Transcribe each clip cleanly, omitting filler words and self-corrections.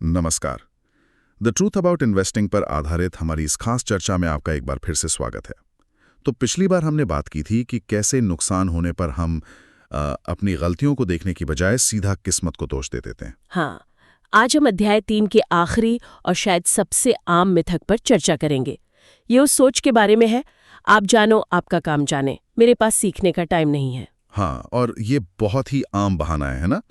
नमस्कार। The truth about investing पर आधारित हमारी इस खास चर्चा में आपका एक बार फिर से स्वागत है। तो पिछली बार हमने बात की थी कि कैसे नुकसान होने पर हम अपनी गलतियों को देखने की बजाय सीधा किस्मत को दोष दे देते हैं। हाँ, आज हम अध्याय 3 के आखिरी और शायद सबसे आम मिथक पर चर्चा करेंगे। ये उस सोच के बारे में है, आप जानो आपका काम जाने, मेरे पास सीखने का टाइम नहीं है। हाँ, और ये बहुत ही आम बहाना है ना?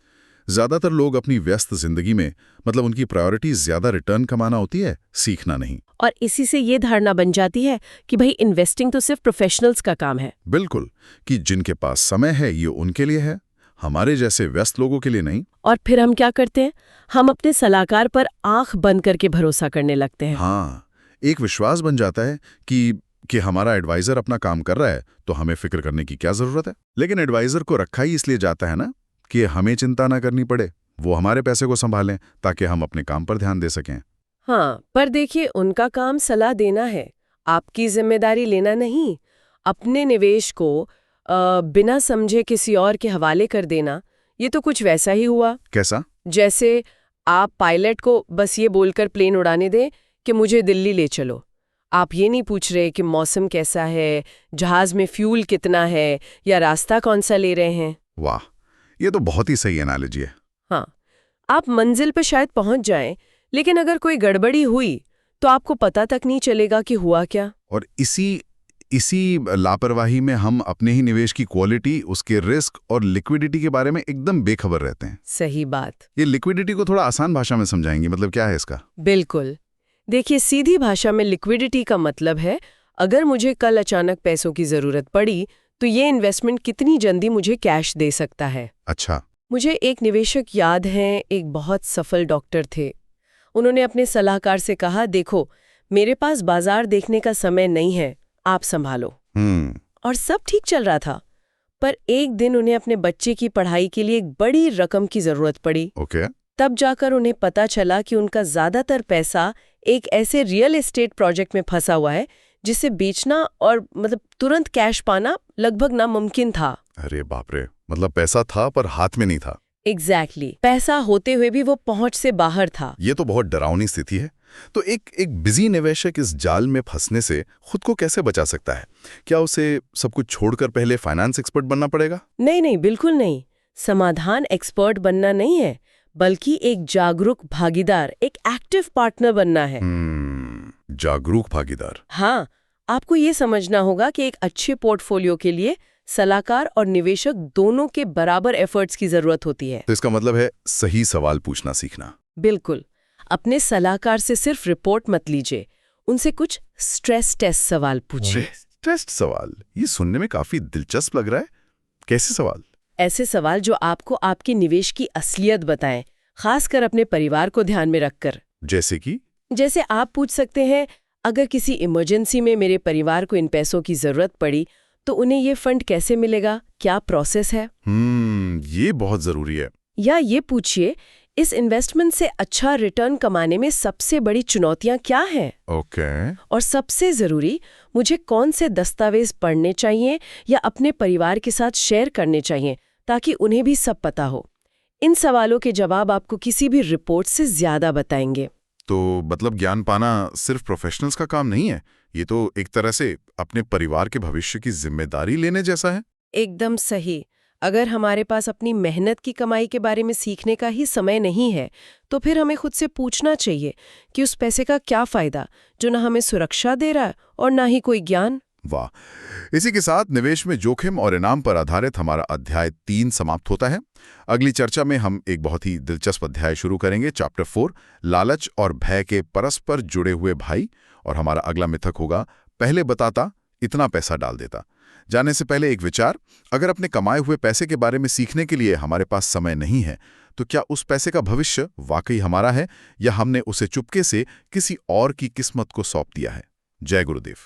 ज्यादातर लोग अपनी व्यस्त जिंदगी में उनकी प्रायोरिटी ज्यादा रिटर्न कमाना होती है, सीखना नहीं। और इसी से ये धारणा बन जाती है कि भाई इन्वेस्टिंग तो सिर्फ प्रोफेशनल्स का काम है। बिल्कुल, कि जिनके पास समय है ये उनके लिए है, हमारे जैसे व्यस्त लोगों के लिए नहीं। और फिर हम क्या करते हैं? हम अपने सलाहकार पर आंख बंद करके भरोसा करने लगते हैं। हाँ, एक विश्वास बन जाता है कि हमारा एडवाइजर अपना काम कर रहा है तो हमें फिक्र करने की क्या जरूरत है। लेकिन एडवाइजर को रखा ही इसलिए जाता है ना कि हमें चिंता ना करनी पड़े, वो हमारे पैसे को संभालें ताकि हम अपने काम पर ध्यान दे सकें। हाँ, पर देखिए, उनका काम सलाह देना है, आपकी जिम्मेदारी लेना नहीं। अपने निवेश को बिना समझे किसी और के हवाले कर देना, ये तो कुछ वैसा ही हुआ। कैसा? जैसे आप पायलट को बस ये बोलकर प्लेन उड़ाने दें कि मुझे दिल्ली ले चलो। आप ये नहीं पूछ रहे कि मौसम कैसा है, जहाज में फ्यूल कितना है या रास्ता कौन सा ले रहे हैं। वाह, ये तो बहुत ही सही एनालॉजी है। हाँ, आप मंजिल पर शायद पहुंच जाएं, लेकिन अगर कोई गड़बड़ी हुई तो आपको पता तक नहीं चलेगा कि हुआ क्या। और इसी लापरवाही में हम अपने ही निवेश की क्वालिटी, उसके रिस्क और लिक्विडिटी के बारे में एकदम बेखबर रहते हैं। सही बात। ये लिक्विडिटी को थोड़ा आसान भाषा में समझाएंगे, मतलब क्या है इसका? बिल्कुल, देखिए, सीधी भाषा में लिक्विडिटी का मतलब है अगर मुझे कल अचानक पैसों की जरूरत पड़ी तो ये इन्वेस्टमेंट कितनी जल्दी मुझे कैश दे सकता है। अच्छा। मुझे एक निवेशक याद है, एक बहुत सफल डॉक्टर थे। उन्होंने अपने सलाहकार से कहा, देखो मेरे पास बाजार देखने का समय नहीं है, आप संभालो। और सब ठीक चल रहा था, पर एक दिन उन्हें अपने बच्चे की पढ़ाई के लिए एक बड़ी रकम की जरूरत पड़ी। ओके। तब जाकर उन्हें पता चला कि उनका ज्यादातर पैसा एक ऐसे रियल एस्टेट प्रोजेक्ट में फंसा हुआ है जिसे बेचना और तुरंत कैश पाना लगभग नामुमकिन था। अरे बाप रे, मतलब पैसा था पर हाथ में नहीं था। एग्जैक्टली, पैसा होते हुए भी वो पहुंच से बाहर था। ये तो बहुत डरावनी स्थिति है। तो एक बिजी निवेशक इस जाल में फंसने से खुद को कैसे बचा सकता है? क्या उसे सब कुछ छोड़कर पहले फाइनेंस एक्सपर्ट बनना पड़ेगा? नहीं, बिल्कुल नहीं। समाधान एक्सपर्ट बनना नहीं है, बल्कि एक जागरूक भागीदार, एक एक्टिव पार्टनर बनना है। जागरूक भागीदार। हाँ, आपको ये समझना होगा कि एक अच्छे पोर्टफोलियो के लिए सलाहकार और निवेशक दोनों के बराबर एफर्ट्स की जरूरत होती है। तो इसका मतलब है सही सवाल पूछना सीखना। बिल्कुल, अपने सलाहकार से सिर्फ रिपोर्ट मत लीजिए, उनसे कुछ स्ट्रेस टेस्ट सवाल पूछिए। टेस्ट सवाल? ये सुनने में काफी दिलचस्प लग रहा है। कैसे सवाल? ऐसे सवाल जो आपको आपके निवेश की असलियत बताएं, खासकर अपने परिवार को ध्यान में रखकर। जैसे कि? जैसे आप पूछ सकते हैं, अगर किसी इमरजेंसी में मेरे परिवार को इन पैसों की जरूरत पड़ी तो उन्हें ये फंड कैसे मिलेगा, क्या प्रोसेस है? ये बहुत जरूरी है। या ये पूछिए, इस इन्वेस्टमेंट से अच्छा रिटर्न कमाने में सबसे बड़ी चुनौतियां क्या हैं? ओके। और सबसे जरूरी, मुझे कौन से दस्तावेज पढ़ने चाहिए या अपने परिवार के साथ शेयर करने चाहिए ताकि उन्हें भी सब पता हो। इन सवालों के जवाब आपको किसी भी रिपोर्ट से ज्यादा बताएंगे। तो मतलब ज्ञान पाना सिर्फ प्रोफेशनल्स का काम नहीं है, ये तो एक तरह से अपने परिवार के भविष्य की जिम्मेदारी लेने जैसा है। एकदम सही। अगर हमारे पास अपनी मेहनत की कमाई के बारे में सीखने का ही समय नहीं है तो फिर हमें खुद से पूछना चाहिए कि उस पैसे का क्या फायदा जो ना हमें सुरक्षा दे रहा है और ना ही कोई ज्ञान। वाह। इसी के साथ निवेश में जोखिम और इनाम पर आधारित हमारा अध्याय 3 समाप्त होता है। अगली चर्चा में हम एक बहुत ही दिलचस्प अध्याय शुरू करेंगे, चैप्टर 4, लालच और भय के परस्पर जुड़े हुए भाई। और हमारा अगला मिथक होगा, पहले बताता इतना पैसा डाल देता। जाने से पहले एक विचार, अगर अपने कमाए हुए पैसे के बारे में सीखने के लिए हमारे पास समय नहीं है तो क्या उस पैसे का भविष्य वाकई हमारा है या हमने उसे चुपके से किसी और की किस्मत को सौंप दिया है? जय गुरुदेव।